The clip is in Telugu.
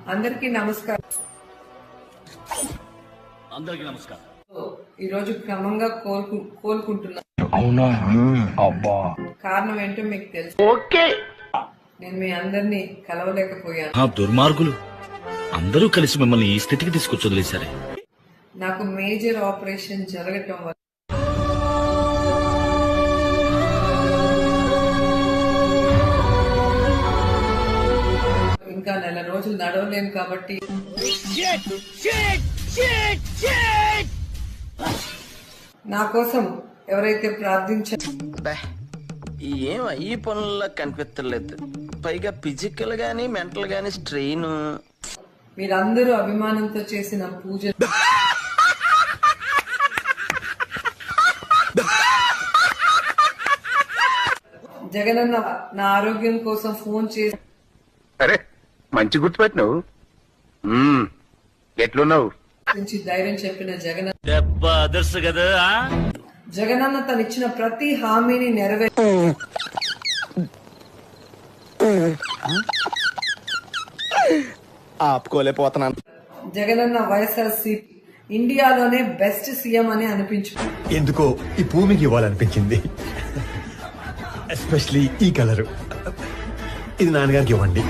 అందరికీ నమస్కారం. అందరికీ నమస్కారం. ఈ రోజు క్రమంగా కోలుకుంటున్నాను. అవునా? అబ్బా. కారణం ఏంటో మీకు తెలుసు. ఓకే. నేను మీ అందరినీ కలవలేకపోయాను. ఆ దుర్మార్గులు అందరూ కలిసి మిమ్మల్ని ఈ స్థితికి తీసుకొచ్చి నాకు మేజర్ ఆపరేషన్ జరగటం వల్ల ఇంకా నెల రోజులు నడవలేను కాబట్టి నా కోసం ఎవరైతే ప్రార్థించారో ఏం ఈ పనుల్లో కనిపించలేదు. పైగా ఫిజికల్ గానీ మెంటల్ గానీ స్ట్రెయిన్. మీరందరూ అభిమానంతో చేసిన పూజ జగనన్న నా ఆరోగ్యం కోసం ఫోన్ చేసి అరే మంచి గుర్తుపెట్టినావు. ఎట్లున్నావు? ధైర్యం చెప్పిన దెబ్బ అదర్సు కదా. జగనన్న తనిచ్చిన ప్రతి హామీని ఆపుకోలేకపోతున్నాను. జగనన్న వైఎస్ఆర్సీపీ ఇండియాలోనే బెస్ట్ సీఎం అని అనిపించుకుంది. ఎందుకో ఈ భూమికి ఇవ్వాలనిపించింది. ఎస్పెషలీ ఈ కలరు. ఇది నాన్నగారికి ఇవ్వండి.